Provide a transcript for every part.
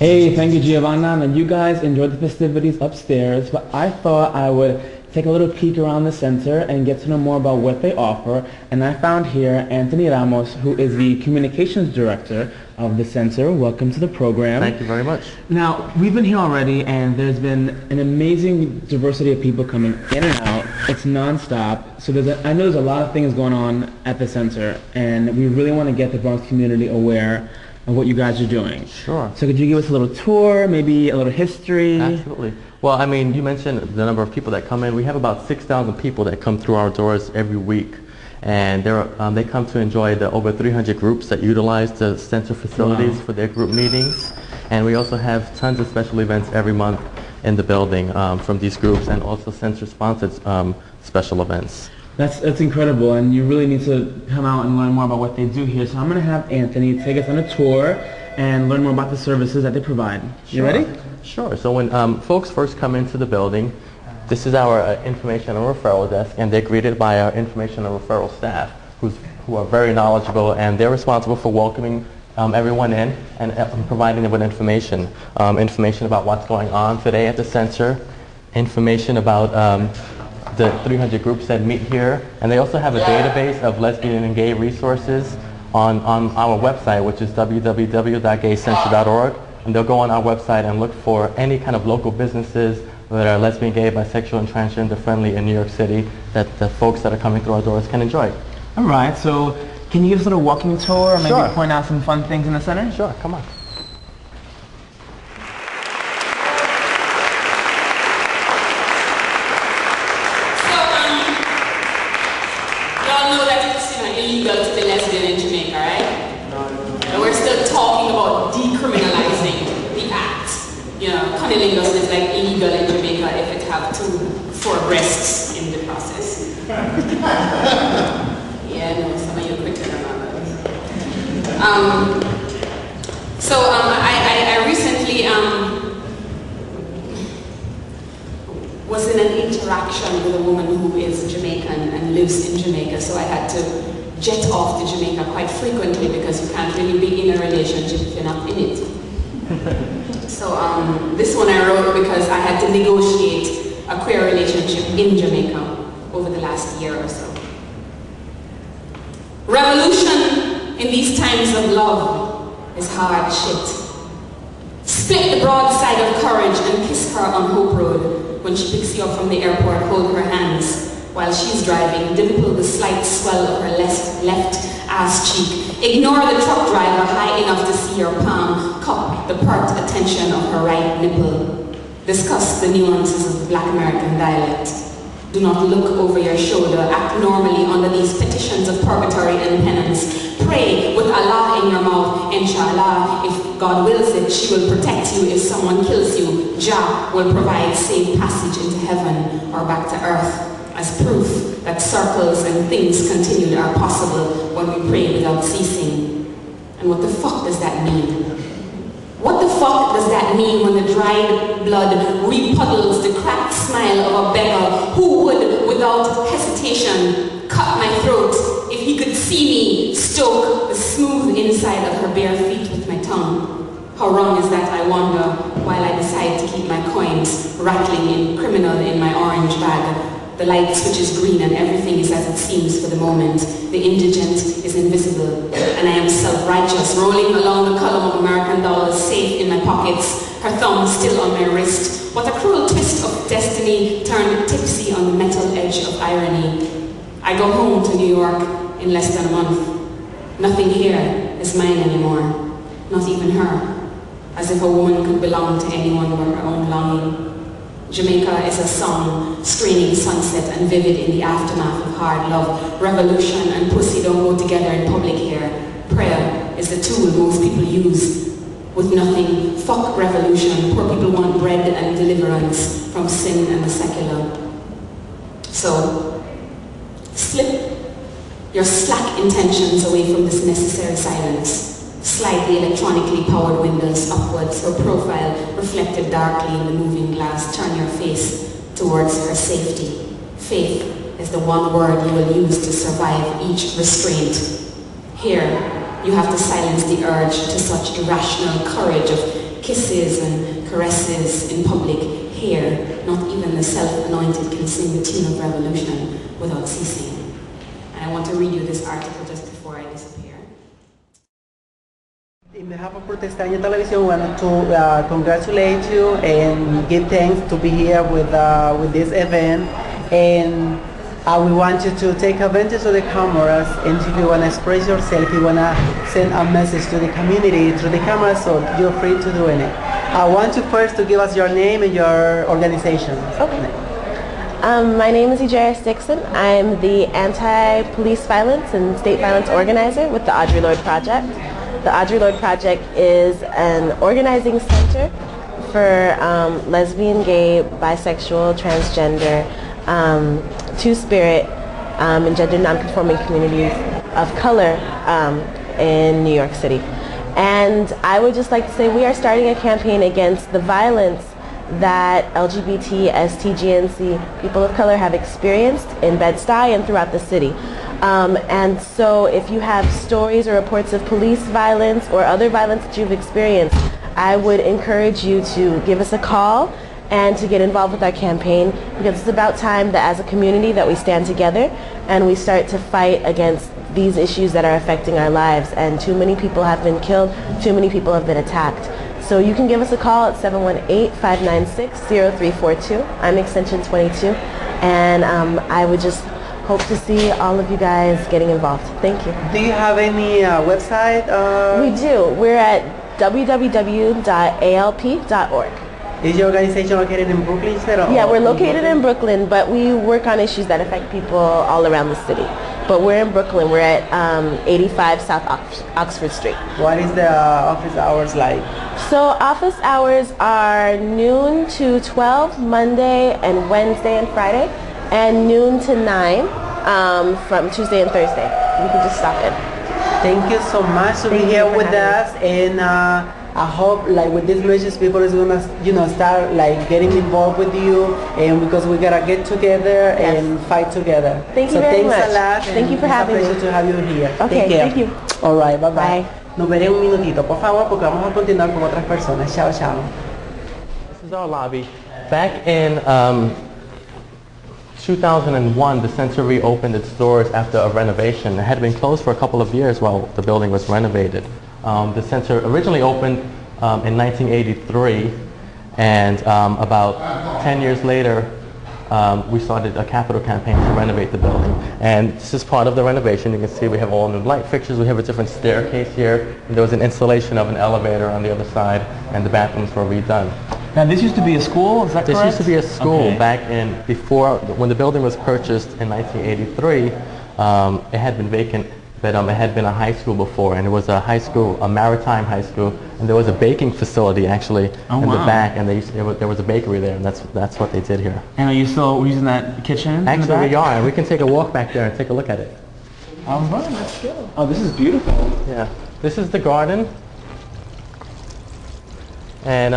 Hey, thank you, Giovanna. Now, you guys enjoyed the festivities upstairs, but I thought I would take a little peek around the center and get to know more about what they offer. And I found here Anthony Ramos, who is the communications director of the center. Welcome to the program. Thank you very much. Now, we've been here already, and there's been an amazing diversity of people coming in and out. It's nonstop. So I know there's a lot of things going on at the center, and we really want to get the Bronx community aware of what you guys are doing. Sure. So could you give us a little tour, maybe a little history? Absolutely. Well, I mean, you mentioned the number of people that come in. We have about 6,000 people that come through our doors every week. And they come to enjoy the over 300 groups that utilize the center facilities for their group meetings. And we also have tons of special events every month in the building from these groups, and also center-sponsored special events. That's incredible, and you really need to come out and learn more about what they do here. So I'm going to have Anthony take us on a tour and learn more about the services that they provide. You ready? Sure. So when folks first come into the building, this is our information and referral desk, and they're greeted by our information and referral staff, who are very knowledgeable, and they're responsible for welcoming everyone in and providing them with information. Information about what's going on today at the center, information about the 300 groups that meet here, and they also have a database of lesbian and gay resources on our website, which is www.gaycenter.org, and they'll go on our website and look for any kind of local businesses that are lesbian, gay, bisexual, and transgender friendly in New York City that the folks that are coming through our doors can enjoy. All right, so can you give us a little walking tour, or maybe Sure. point out some fun things in the center? Sure, come on. Illegal to be lesbian in Jamaica, right? And we're still talking about decriminalizing the act. You know, cunnilingus is like illegal in Jamaica if it have 4 breasts in the process. Yeah, no, some of you quicker than others. I recently was in an interaction with a woman who is Jamaican and lives in Jamaica, so I had to jet off to Jamaica quite frequently because you can't really be in a relationship if you're not in it. So this one I wrote because I had to negotiate a queer relationship in Jamaica over the last year or so. Revolution in these times of love is hard shit. Split the broadside of courage and kiss her on Hope Road. When she picks you up from the airport, hold her hands. While she's driving, dimple the slight swell of her left ass cheek. Ignore the truck driver high enough to see your palm cup the pert attention of her right nipple. Discuss the nuances of the Black American dialect. Do not look over your shoulder. Act normally under these petitions of purgatory and penance. Pray with Allah in your mouth. Inshallah, if God wills it, she will protect you if someone kills you. Jah will provide safe passage into heaven or back to earth, as proof that circles and things continued are possible when we pray without ceasing. And what the fuck does that mean? What the fuck does that mean when the dried blood repuddles the cracked smile of a beggar who would, without hesitation, cut my throat if he could see me stoke the smooth inside of her bare feet with my tongue? How wrong is that, I wonder, while I decide to keep my coins rattling in criminal in my orange bag. The light switches green and everything is as it seems for the moment. The indigent is invisible, and I am self-righteous, rolling along the column of American dollars safe in my pockets, her thumb still on my wrist. What a cruel twist of destiny, turned tipsy on the metal edge of irony. I go home to New York in less than a month. Nothing here is mine anymore, not even her. As if a woman could belong to anyone but her own longing. Jamaica is a song, straining sunset and vivid in the aftermath of hard love. Revolution and pussy don't go together in public here. Prayer is the tool most people use. With nothing, fuck revolution. Poor people want bread and deliverance from sin and the secular. So, slip your slack intentions away from this necessary silence. Slide the electronically powered windows upwards, her profile reflected darkly in the moving glass. Turn your face towards her safety. Faith is the one word you will use to survive each restraint. Here, you have to silence the urge to such irrational courage of kisses and caresses in public here. Not even the self-anointed can sing the tune of revolution without ceasing. And I want to read you this article just before I disappear. In behalf of Protestania Television, we want to congratulate you and give thanks to be here with this event. And we want you to take advantage of the cameras, and if you want to express yourself, if you want to send a message to the community through the camera, so you're free to doing it. I want you first to give us your name and your organization. Okay. My name is Izzy Ruiz. I'm the anti-police violence and state violence organizer with the Audre Lorde Project. The Audre Lorde Project is an organizing center for lesbian, gay, bisexual, transgender, two-spirit, and gender nonconforming communities of color in New York City. And I would just like to say we are starting a campaign against the violence that LGBT, STGNC, people of color have experienced in Bed-Stuy and throughout the city. And so if you have stories or reports of police violence or other violence that you've experienced, I would encourage you to give us a call and to get involved with our campaign, because it's about time that as a community that we stand together and we start to fight against these issues that are affecting our lives. And too many people have been killed, too many people have been attacked. So you can give us a call at 718-596-0342. I'm extension 22, and I would just hope to see all of you guys getting involved. Thank you. Do you have any website? We do. We're at www.alp.org. Is your organization located in Brooklyn? Yeah, we're located in Brooklyn, but we work on issues that affect people all around the city. But we're in Brooklyn. We're at 85 South Oxford Street. What is the office hours like? So office hours are noon to 12 Monday and Wednesday and Friday, and noon to 9 from Tuesday and Thursday. You can just stop in. Thank you so much for being here with us, and I hope, like, with this message, people is gonna, start like getting involved with you, and because we gotta get together and fight together. Thank you very much. Thanks a lot. Thank you for having me. It's a pleasure to have you here. Okay, thank you. All right, bye bye. Bye. Nos veremos un minutito, por favor, porque vamos a continuar con otras personas. Chao, chao. This is our lobby. Back in 2001, the center reopened its doors after a renovation. It had been closed for a couple of years while the building was renovated. The center originally opened in 1983, and about 10 years later, we started a capital campaign to renovate the building. And this is part of the renovation. You can see we have all new light fixtures. We have a different staircase here. And there was an installation of an elevator on the other side, and the bathrooms were redone. Now this used to be a school, is that correct? This used to be a school Okay. back in, when the building was purchased in 1983, it had been vacant, but it had been a high school before, and it was a high school, a maritime high school, and there was a baking facility actually in the back, and there was a bakery there, and that's what they did here. And are you still using that kitchen? Actually we are, and we can take a walk back there and take a look at it. All right, let's go. Oh, this is beautiful. Yeah, this is the garden, and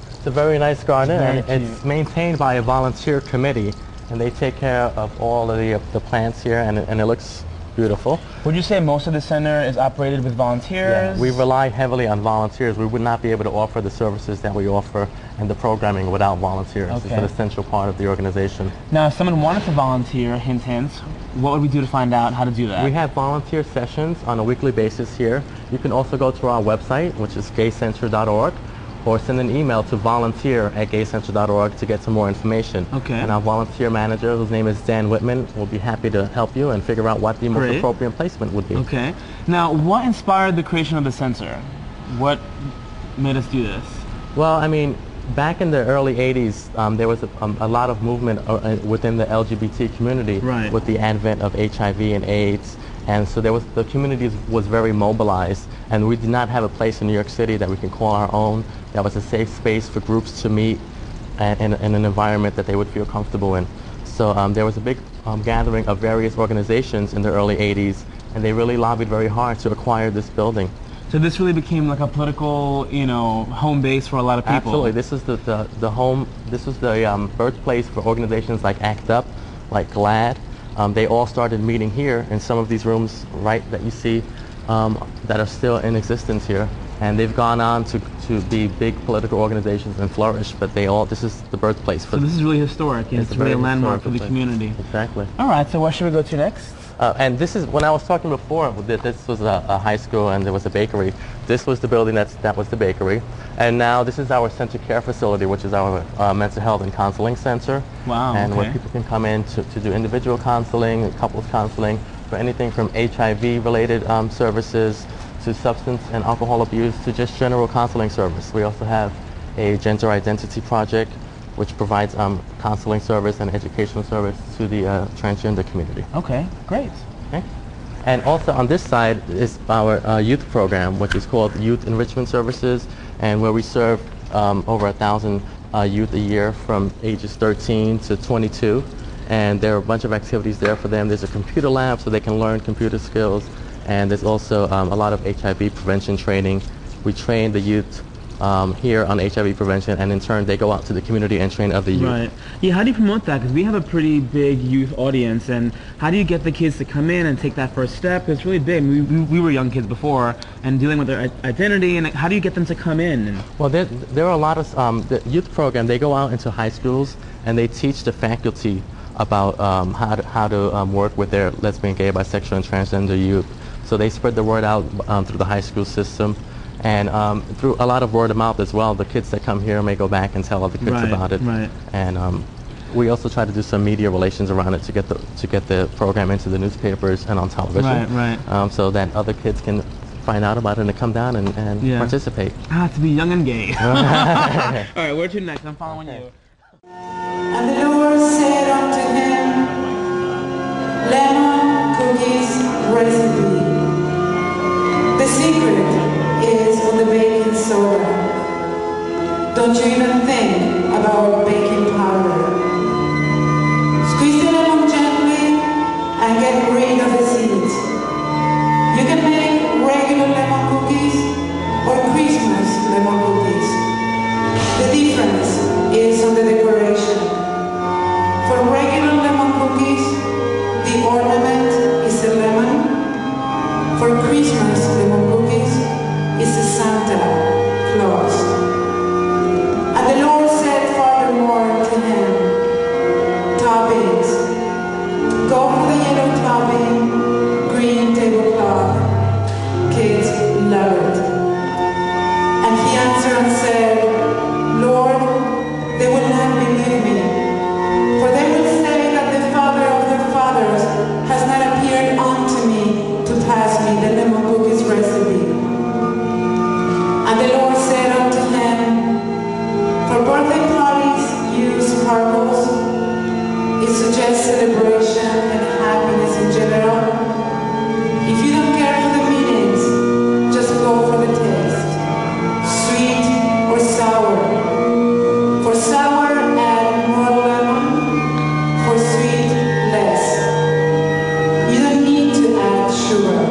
it's a very nice garden, and it's maintained by a volunteer committee, and they take care of all of the plants here, and it looks beautiful. Would you say most of the center is operated with volunteers? Yeah, we rely heavily on volunteers. We would not be able to offer the services that we offer and the programming without volunteers. Okay. It's an essential part of the organization. Now, if someone wanted to volunteer, hint, hint, what would we do to find out how to do that? We have volunteer sessions on a weekly basis here. You can also go to our website, which is gaycenter.org, or send an email to volunteer@gaycenter.org to get some more information. Okay. And our volunteer manager, whose name is Dan Whitman, will be happy to help you and figure out what the most appropriate placement would be. Okay. Now, what inspired the creation of the center? What made us do this? Well, I mean, back in the early 80s, there was a lot of movement within the LGBT community with the advent of HIV and AIDS. And so the community was very mobilized, and we did not have a place in New York City that we can call our own, that was a safe space for groups to meet in an environment that they would feel comfortable in. So there was a big gathering of various organizations in the early 80s, and they really lobbied very hard to acquire this building. So this really became like a political, home base for a lot of people. Absolutely. This is the home, this was the birthplace for organizations like ACT UP, like GLAAD. They all started meeting here in some of these rooms that you see that are still in existence here. And they've gone on to be big political organizations and flourish, but this is the birthplace for them. So this is really historic, and it's really a landmark for the community. Exactly. All right, so what should we go to next? And this is, when I was talking before, this was a high school and there was a bakery. This was the building that was the bakery. And now this is our center care facility, which is our mental health and counseling center. Wow, and where people can come in to do individual counseling, couples counseling, for anything from HIV-related services to substance and alcohol abuse to just general counseling service. We also have a gender identity project which provides counseling service and educational service to the transgender community. Okay, great. Okay. And also on this side is our youth program, which is called Youth Enrichment Services, and where we serve over 1,000 youth a year from ages 13 to 22. And there are a bunch of activities there for them. There's a computer lab so they can learn computer skills. And there's also a lot of HIV prevention training. We train the youth here on HIV prevention, and in turn they go out to the community and train other youth. Right. Yeah, how do you promote that? Because we have a pretty big youth audience, and how do you get the kids to come in and take that first step? It's really big. We were young kids before, and dealing with their identity, and how do you get them to come in? Well, there are a lot of, the youth program, they go out into high schools, and they teach the faculty about how to work with their lesbian, gay, bisexual, and transgender youth. So they spread the word out through the high school system, and through a lot of word of mouth as well. The kids that come here may go back and tell other kids about it. Right. And we also try to do some media relations around it to get the program into the newspapers and on television. Right. So that other kids can find out about it and come down and participate. To be young and gay. All right, where to next? I'm following you. And the Lord said unto him, lemon cookies recipe. The secret is on the baking soda. Don't you even think about baking powder. Squeeze the lemon gently and get rid of the seeds. You can make regular lemon cookies or Christmas lemon cookies. The difference is on the decoration. For regular lemon cookies, the ornament is a lemon. For Christmas lemon cookies, it's a Santa Claus. And the Lord said furthermore to him, toppings. Go for the yellow topping, green tablecloth. Kids love it. And he answered and said, Lord, they will not believe me. For they will say that the Father of their fathers has not appeared unto me to pass me the lemon cookies recipe. And the Lord said unto him, for birthday parties use sparkles. It suggests celebration and happiness in general. If you don't care for the meanings, just go for the taste. Sweet or sour. For sour, add more lemon. For sweet, less. You don't need to add sugar.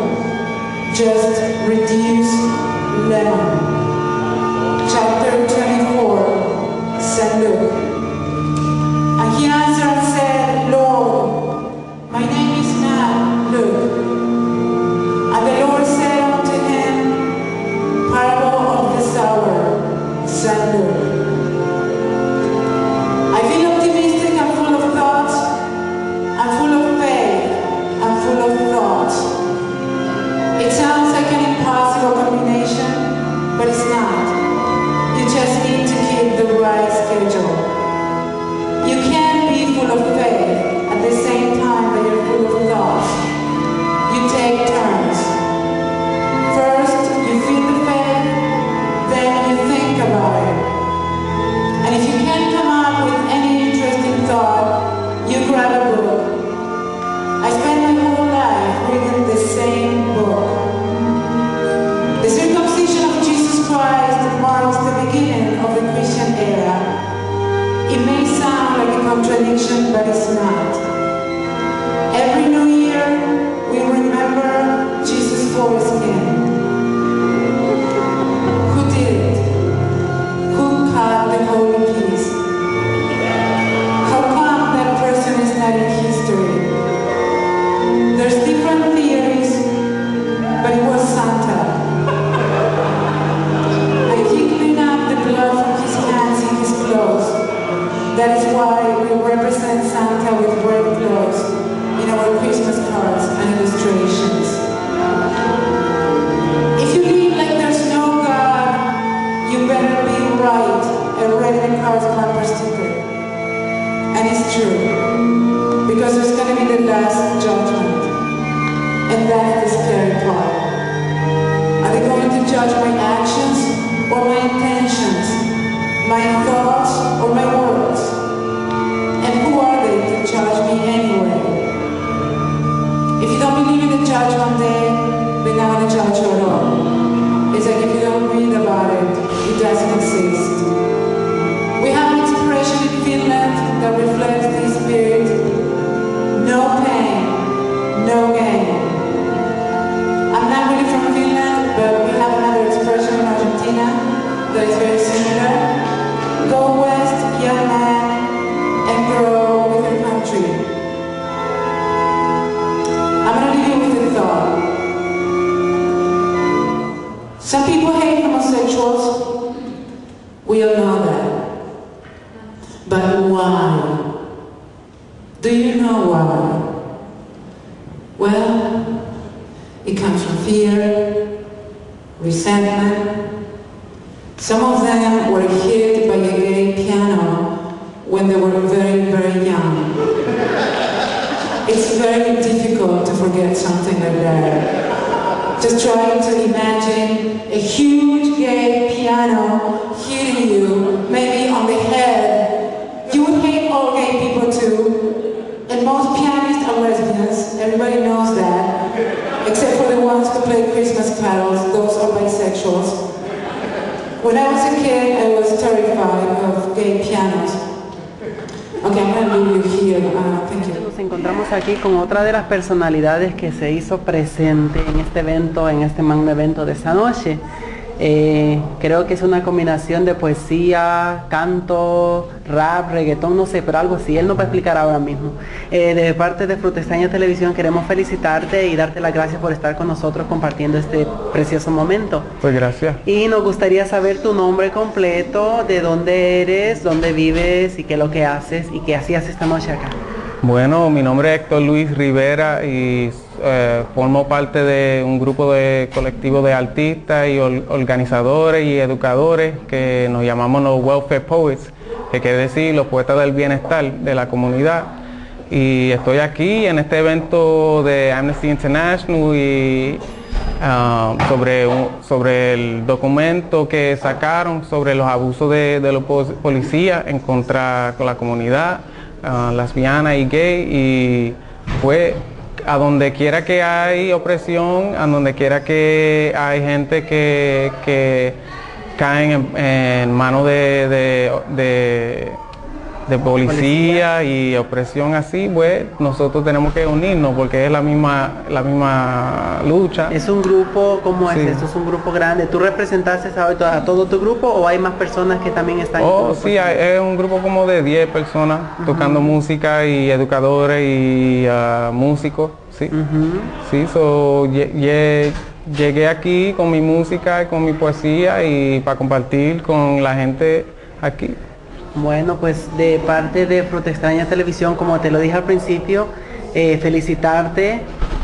Just reduce lemon. Chapter 24, St. Luke. And he answered and said, Lord, my name is not Luke. And the Lord said unto him, parable of the sower, St. Luke. I feel optimistic and full of thoughts, and full of faith, and full of thoughts. It sounds like an impossible combination, but judge one day, we're not going to judge you at all. It's like if you don't read about it, it doesn't exist. We have an expression in Finland that reflects this spirit. No pain, no gain. I'm not really from Finland, but we have another expression in Argentina that is very similar. Go west, young man, and grow with your country. I'm going to leave you with a thought. Some people hate homosexuals. We all know that. But why? Do you know why? Well, it comes from fear, resentment. Some of them were hit by a gay piano when they were very, very young. It's very difficult to forget something like that. Just trying to imagine a huge gay piano hitting you, maybe on the head. You would hate all gay people too. And most pianists are lesbians, everybody knows that. Except for the ones who play Christmas carols, those are bisexuals. When I was a kid, I was terrified of gay pianos. Okay, I'm going to leave you here. Thank you. Nos encontramos aquí con otra de las personalidades que se hizo presente en este evento, en este magno evento de esta noche. Creo que es una combinación de poesía, canto, rap, reggaetón, no sé, pero algo así. Él nos va a explicar ahora mismo. De parte de Frutestaña Televisión queremos felicitarte y darte las gracias por estar con nosotros compartiendo este precioso momento. Pues gracias. Y nos gustaría saber tu nombre completo, de dónde eres, dónde vives y qué es lo que haces y qué hacías esta noche acá. Bueno, mi nombre es Héctor Luis Rivera y formo parte de un grupo de colectivo de artistas y organizadores y educadores que nos llamamos los Welfare Poets, que quiere decir los poetas del bienestar de la comunidad. Y estoy aquí en este evento de Amnesty International y sobre el documento que sacaron sobre los abusos de los policías en contra de la comunidad lesbiana y gay, y pues a donde quiera que hay opresión, a donde quiera que hay gente que caen en manos de policía y opresión así, pues nosotros tenemos que unirnos porque es la misma lucha. ¿Es un grupo, cómo es Sí. esto? ¿Es un grupo grande? ¿Tú representaste a todo tu grupo o hay más personas que también están en tu grupo? Sí, es un grupo como de 10 personas tocando música y educadores y músicos, sí. Sí, llegué aquí con mi música y con mi poesía y para compartir con la gente aquí. Bueno, pues de parte de Frutestaña Televisión, como te lo dije al principio, felicitarte.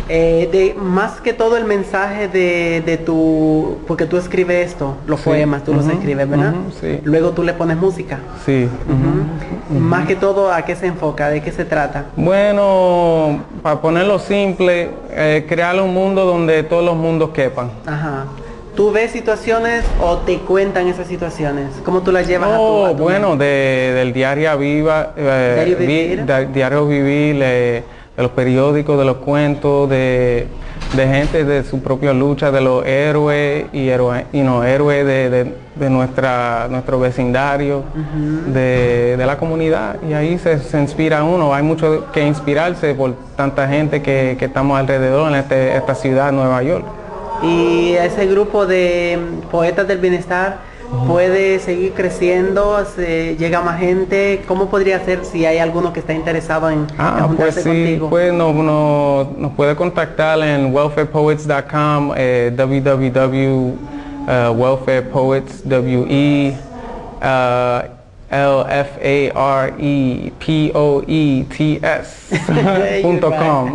De más que todo el mensaje de tu, porque tú escribes esto, los poemas, tú los escribes, ¿verdad? Sí. Luego tú le pones música. Sí. Más que todo, ¿a qué se enfoca? ¿De qué se trata? Bueno, para ponerlo simple, crear un mundo donde todos los mundos quepan. Ajá. ¿Tú ves situaciones o te cuentan esas situaciones? ¿Cómo tú las llevas a tu bueno, del diario viva, diario vivir, de los periódicos, de los cuentos, de gente de su propia lucha, de los héroes y héroes de nuestro vecindario, de la comunidad, y ahí se inspira uno. Hay mucho que inspirarse por tanta gente que estamos alrededor en esta ciudad, Nueva York. Y ese grupo de poetas del bienestar puede seguir creciendo, llega más gente. ¿Cómo podría ser si hay alguno que está interesado en juntarse contigo? Pues nos puede contactar en welfarepoets.com, www.welfarepoets, LFAREPOETS.com.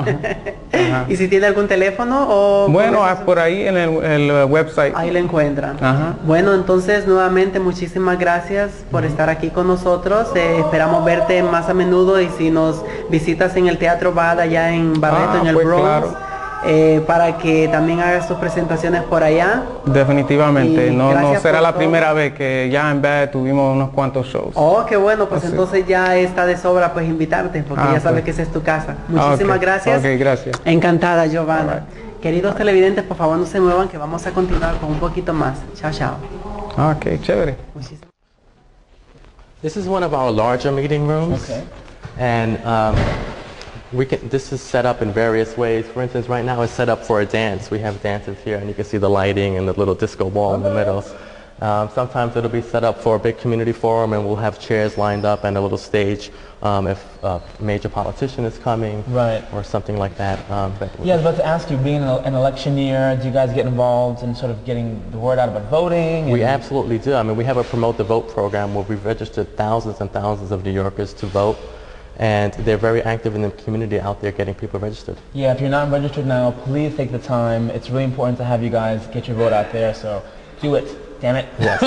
¿Y si tiene algún teléfono? O bueno, por ahí en el website. Ahí lo encuentran. Ajá. Bueno, entonces nuevamente muchísimas gracias por estar aquí con nosotros. Esperamos verte más a menudo, y si nos visitas en el Teatro Bad allá en Barreto, en el pues Bronx. Claro. Para que también hagas tus presentaciones por allá. Definitivamente, no será la todo. primera vez, que ya en Bad tuvimos unos cuantos shows. Oh, qué bueno, pues Sí. entonces ya está de sobra pues invitarte, porque ya sabes que esa es tu casa. Muchísimas gracias. Ok, gracias. Encantada, Giovanna. Queridos televidentes, por favor no se muevan que vamos a continuar con un poquito más. Chao, chao. Ok, chévere. This is one of our larger meeting rooms. Okay. And this is set up in various ways. For instance, right now it's set up for a dance. We have dances here, and you can see the lighting and the little disco ball in the middle. Sometimes it'll be set up for a big community forum, and we'll have chairs lined up and a little stage if a major politician is coming, Right. or something like that. Yeah, I was about to ask you, being an election year, do you guys get involved in sort of getting the word out about voting? We absolutely do. I mean, we have a Promote the Vote program where we've registered thousands and thousands of New Yorkers to vote, and they're very active in the community out there getting people registered. Yeah, if you're not registered now, please take the time. It's really important to have you guys get your vote out there, so do it. Damn it. Yes.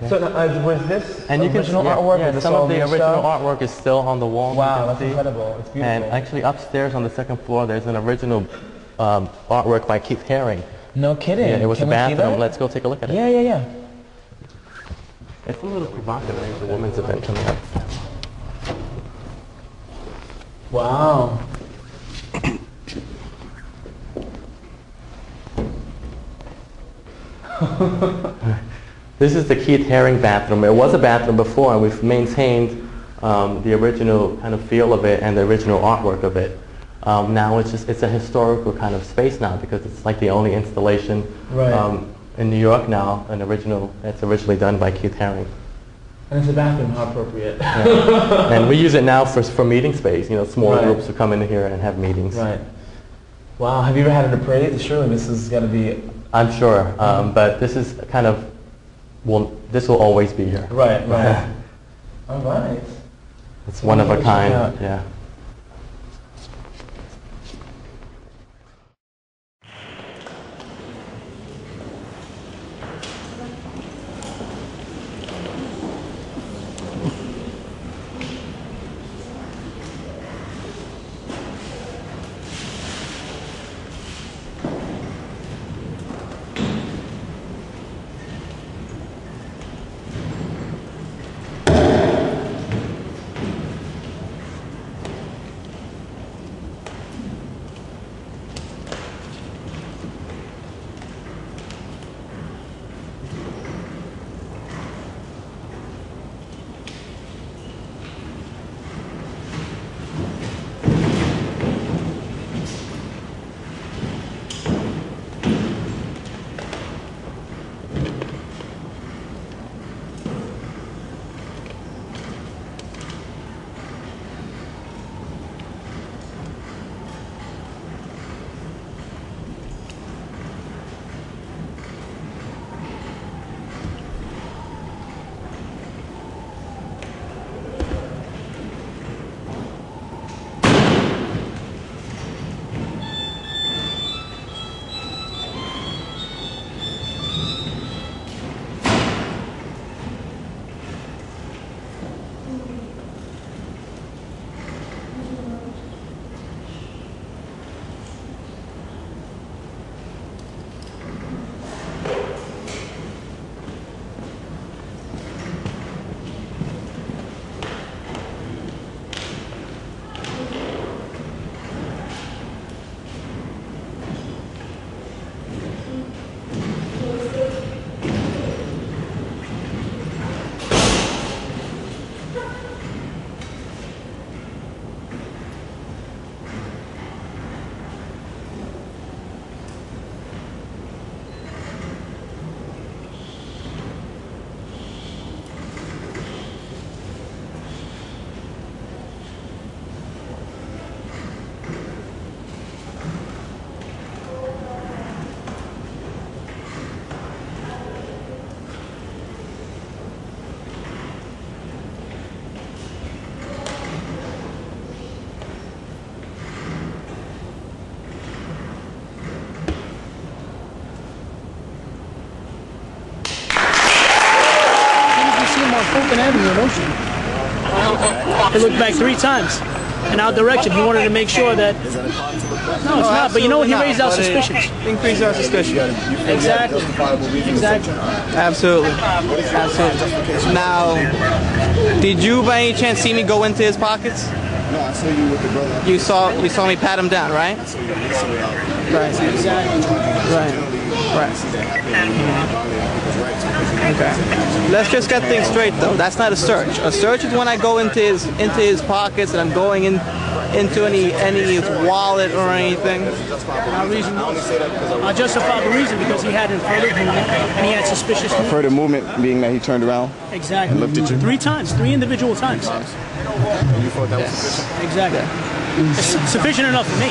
So was this And you can original see, artwork? yeah, Is this some all of the new original stuff? artwork is still on the wall. Wow, you can that's see. incredible. It's beautiful. And actually upstairs on the second floor there's an original artwork by Keith Haring. No kidding. Yeah, it was Can a we see bathroom. that? Let's go take a look at it. Yeah, yeah, yeah. It's a little provocative. There's a women's event coming up. Wow. This is the Keith Haring bathroom. It was a bathroom before, and we've maintained the original kind of feel of it and the original artwork of it. Now it's a historical kind of space now because it's like the only installation Right. in New York now, that's originally done by Keith Haring. And it's a bathroom, how appropriate. Yeah. And we use it now for meeting space, small Right. groups who come in here and have meetings. Right. Wow, have you ever had it appraised? Surely this has got to be... I'm sure, but this is kind of, this will always be here. Right, right. All right. It's one of a kind, yeah. He looked back 3 times in our direction. He wanted to make sure that... No, it's not. But you know what? He raised our suspicions. Increase our suspicion. Exactly. Exactly. Absolutely. Absolutely. Now, did you by any chance see me go into his pockets? saw you with the brother. You saw me pat him down, right? Right. Okay. Let's just get things straight, though. That's not a search. A search is when I go into his pockets and I'm going into any his wallet or anything. I'll justify the reason because he had further movement and he had suspicious movement. Further movement being that he turned around. Exactly. And looked at you. 3 times, 3 individual times. And you thought that was sufficient? Exactly. It's sufficient enough for me.